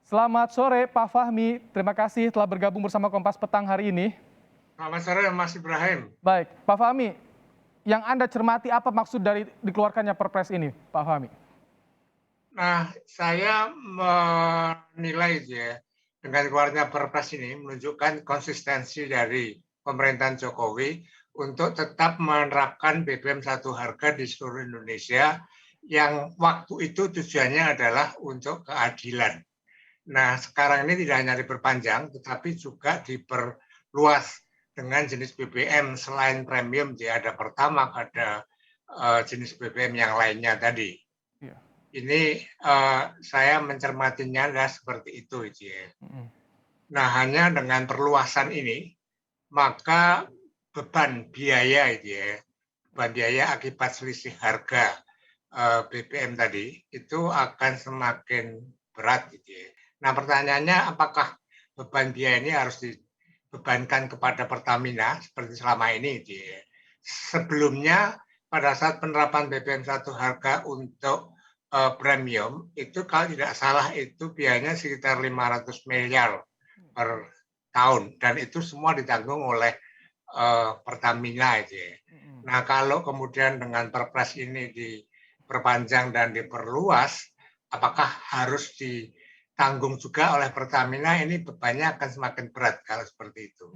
Selamat sore Pak Fahmi, terima kasih telah bergabung bersama Kompas Petang hari ini. Selamat sore Mas Ibrahim. Baik, Pak Fahmi, yang Anda cermati apa maksud dari dikeluarkannya Perpres ini, Pak Fahmi? Nah, saya menilai dengan keluarnya Perpres ini menunjukkan konsistensi dari pemerintahan Jokowi untuk tetap menerapkan BBM satu harga di seluruh Indonesia yang waktu itu tujuannya adalah untuk keadilan. Nah, sekarang ini tidak hanya diperpanjang, tetapi juga diperluas dengan jenis BBM selain premium, ada Pertamax, ada jenis BBM yang lainnya tadi. Iya. Ini saya mencermatinya adalah seperti itu, Nah, hanya dengan perluasan ini, maka beban biaya, beban biaya akibat selisih harga BBM tadi itu akan semakin berat, Nah, pertanyaannya apakah beban biaya ini harus dibebankan kepada Pertamina seperti selama ini, Sebelumnya pada saat penerapan BBM satu harga untuk premium itu kalau tidak salah itu biayanya sekitar 500 miliar per tahun dan itu semua ditanggung oleh Pertamina, Nah, kalau kemudian dengan Perpres ini diperpanjang dan diperluas, apakah harus ditanggung juga oleh Pertamina? Ini bebannya akan semakin berat kalau seperti itu.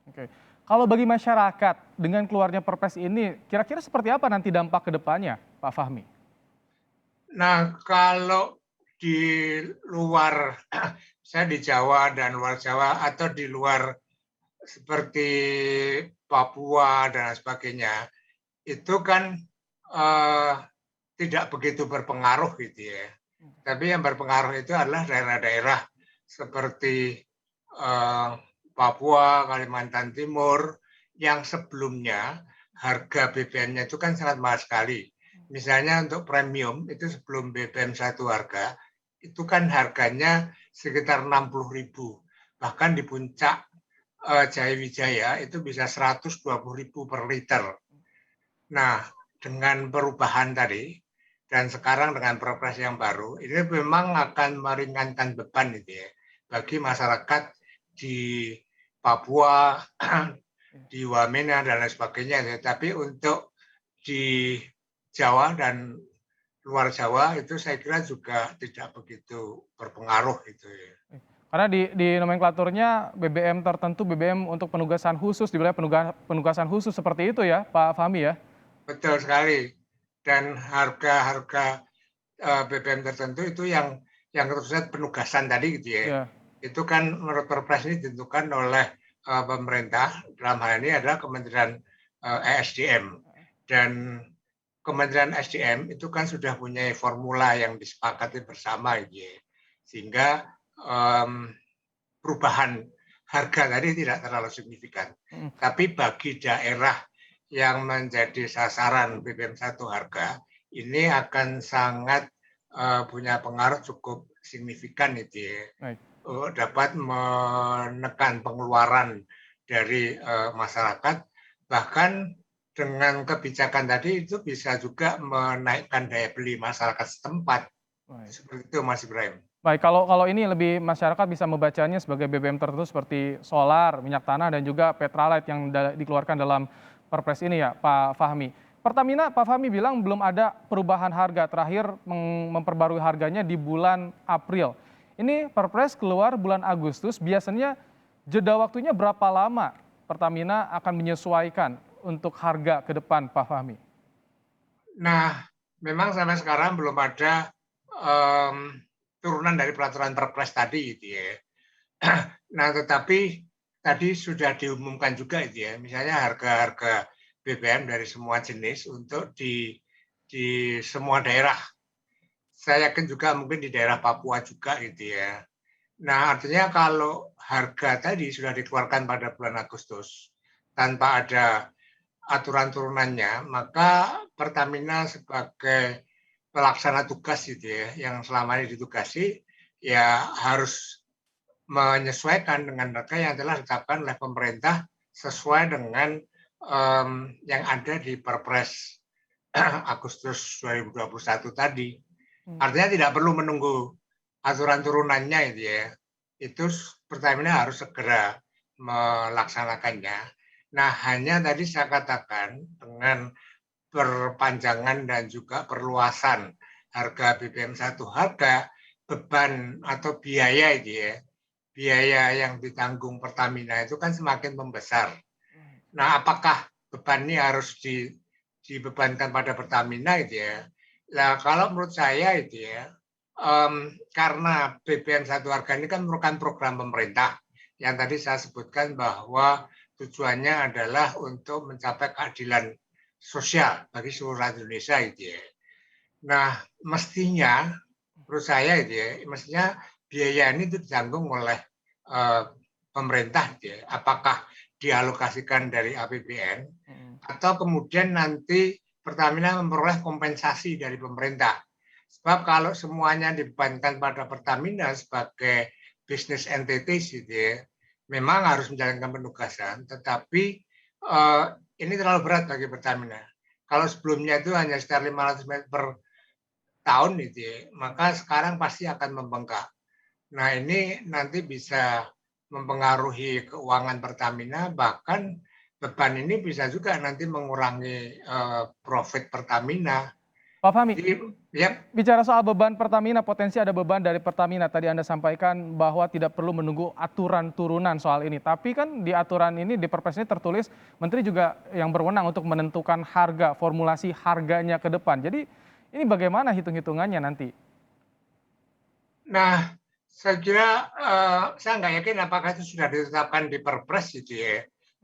Oke. Kalau bagi masyarakat dengan keluarnya Perpres ini, kira-kira seperti apa nanti dampak ke depannya, Pak Fahmi? Nah, kalau di luar, saya di Jawa dan luar Jawa atau di luar seperti Papua dan sebagainya, itu kan tidak begitu berpengaruh, Tapi yang berpengaruh itu adalah daerah-daerah seperti Papua, Kalimantan Timur, yang sebelumnya harga BBM-nya itu kan sangat mahal sekali. Misalnya untuk premium itu sebelum BBM satu harga, itu kan harganya sekitar 60.000. Bahkan di puncak Jayawijaya itu bisa 120.000 per liter. Nah, dengan perubahan tadi, dan sekarang dengan Perpres yang baru, ini memang akan meringankan beban bagi masyarakat di Papua, di Wamena dan lain sebagainya. Tapi untuk di Jawa dan luar Jawa itu saya kira juga tidak begitu berpengaruh Karena di nomenklaturnya BBM tertentu, BBM untuk penugasan khusus, di wilayah penugasan khusus seperti itu ya, Pak Fahmi ya? Betul sekali. Dan harga-harga BBM tertentu itu yang terusnya penugasan tadi Iya. Itu kan menurut Perpres ini ditentukan oleh pemerintah, dalam hal ini adalah Kementerian ESDM. Dan Kementerian SDM itu kan sudah punya formula yang disepakati bersama, sehingga perubahan harga tadi tidak terlalu signifikan. Tapi bagi daerah yang menjadi sasaran BBM satu harga, ini akan sangat punya pengaruh cukup signifikan Baik. dapat menekan pengeluaran dari masyarakat, bahkan dengan kebijakan tadi itu bisa juga menaikkan daya beli masyarakat setempat. Baik. Seperti itu Mas Ibrahim. Baik, kalau ini lebih masyarakat bisa membacanya sebagai BBM tertentu seperti solar, minyak tanah, dan juga Petralite yang dikeluarkan dalam Perpres ini ya, Pak Fahmi. Pertamina, Pak Fahmi bilang belum ada perubahan harga, terakhir memperbarui harganya di bulan April. Ini Perpres keluar bulan Agustus, biasanya jeda waktunya berapa lama Pertamina akan menyesuaikan untuk harga ke depan, Pak Fahmi? Nah, memang sampai sekarang belum ada turunan dari peraturan Perpres tadi Nah, tetapi tadi sudah diumumkan juga misalnya harga-harga BBM dari semua jenis untuk di semua daerah. Saya yakin juga mungkin di daerah Papua juga Nah, artinya kalau harga tadi sudah dikeluarkan pada bulan Agustus tanpa ada aturan turunannya, maka Pertamina sebagai pelaksana tugas yang selama ini ditugasi, ya harus menyesuaikan dengan harga yang telah ditetapkan oleh pemerintah sesuai dengan yang ada di Perpres Agustus 2021 tadi. Artinya tidak perlu menunggu aturan turunannya itu Pertamina harus segera melaksanakannya. Nah, hanya tadi saya katakan dengan perpanjangan dan juga perluasan harga BBM satu harga, beban atau biaya biaya yang ditanggung Pertamina itu kan semakin membesar. Nah, apakah beban ini harus dibebankan pada Pertamina Nah, kalau menurut saya karena BBM satu harga ini kan merupakan program pemerintah yang tadi saya sebutkan bahwa tujuannya adalah untuk mencapai keadilan sosial bagi seluruh rakyat Indonesia Nah, mestinya menurut saya mestinya biaya ini ditanggung oleh pemerintah Apakah dialokasikan dari APBN atau kemudian nanti Pertamina memperoleh kompensasi dari pemerintah. Sebab kalau semuanya dibebankan pada Pertamina sebagai bisnis entities memang harus menjalankan penugasan, tetapi ini terlalu berat bagi Pertamina. Kalau sebelumnya itu hanya sekitar 500 meter per tahun maka sekarang pasti akan membengkak. Nah, ini nanti bisa mempengaruhi keuangan Pertamina, bahkan beban ini bisa juga nanti mengurangi profit Pertamina. Pak Fahmi, Jadi, ya, bicara soal beban Pertamina, potensi ada beban dari Pertamina. Tadi Anda sampaikan bahwa tidak perlu menunggu aturan turunan soal ini. Tapi kan di aturan ini, di Perpres ini tertulis Menteri juga yang berwenang untuk menentukan harga, formulasi harganya ke depan. Jadi ini bagaimana hitung-hitungannya nanti? nah, saya kira saya nggak yakin apakah itu sudah ditetapkan di Perpres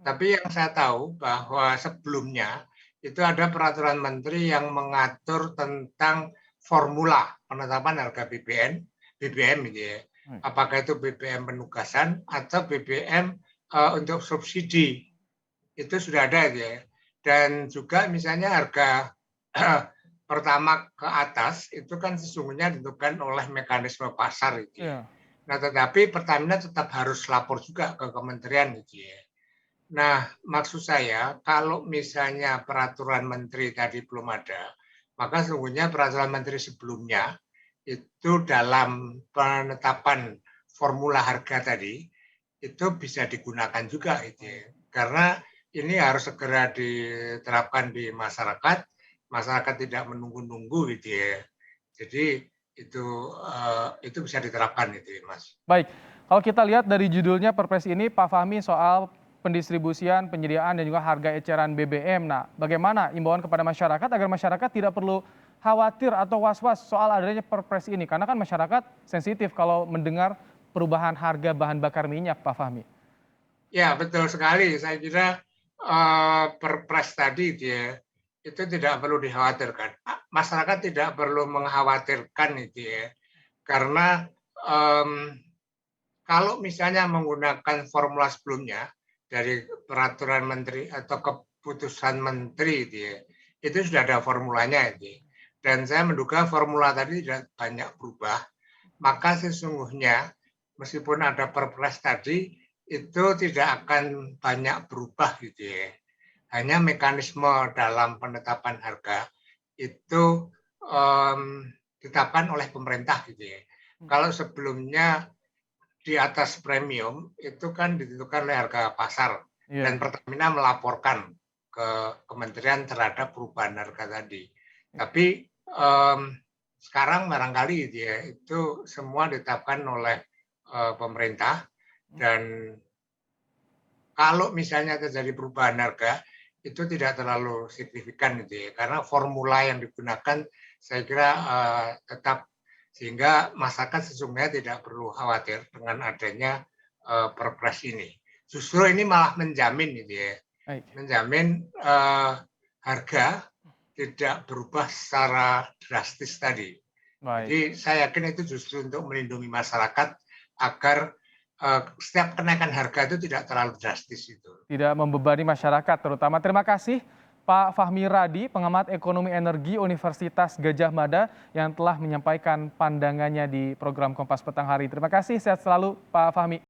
Tapi yang saya tahu bahwa sebelumnya itu ada peraturan menteri yang mengatur tentang formula penetapan harga BBM Apakah itu BBM penugasan atau BBM untuk subsidi. Itu sudah ada Dan juga misalnya harga pertama ke atas itu kan sesungguhnya ditentukan oleh mekanisme pasar Iya. Nah, tetapi Pertamina tetap harus lapor juga ke kementerian Nah, maksud saya kalau misalnya peraturan menteri tadi belum ada, maka sesungguhnya peraturan menteri sebelumnya itu dalam penetapan formula harga tadi itu bisa digunakan juga Karena ini harus segera diterapkan di masyarakat, masyarakat tidak menunggu-nunggu Jadi itu bisa diterapkan Mas. Baik, kalau kita lihat dari judulnya Perpres ini, Pak Fahmi, soal pendistribusian, penyediaan, dan juga harga eceran BBM. Nah, bagaimana imbauan kepada masyarakat agar masyarakat tidak perlu khawatir atau was-was soal adanya Perpres ini? Karena kan masyarakat sensitif kalau mendengar perubahan harga bahan bakar minyak, Pak Fahmi. Ya, betul sekali. Saya kira Perpres tadi itu tidak perlu dikhawatirkan. Masyarakat tidak perlu mengkhawatirkan karena kalau misalnya menggunakan formula sebelumnya dari peraturan menteri atau keputusan menteri itu sudah ada formulanya Dan saya menduga formula tadi tidak banyak berubah. Maka sesungguhnya meskipun ada Perpres tadi itu tidak akan banyak berubah Hanya mekanisme dalam penetapan harga itu ditetapkan oleh pemerintah Kalau sebelumnya di atas premium itu kan ditentukan oleh harga pasar dan Iya. Pertamina melaporkan ke kementerian terhadap perubahan harga tadi. Tapi sekarang barangkali itu semua ditetapkan oleh pemerintah dan kalau misalnya terjadi perubahan harga itu tidak terlalu signifikan karena formula yang digunakan saya kira tetap sehingga masyarakat sesungguhnya tidak perlu khawatir dengan adanya Perpres ini. Justru ini malah menjamin Baik. menjamin harga tidak berubah secara drastis tadi. Baik. Jadi saya yakin itu justru untuk melindungi masyarakat agar setiap kenaikan harga itu tidak terlalu drastis Tidak membebani masyarakat terutama. Terima kasih Pak Fahmi Radi, pengamat ekonomi energi Universitas Gadjah Mada yang telah menyampaikan pandangannya di program Kompas Petang hari. Terima kasih, sehat selalu Pak Fahmi.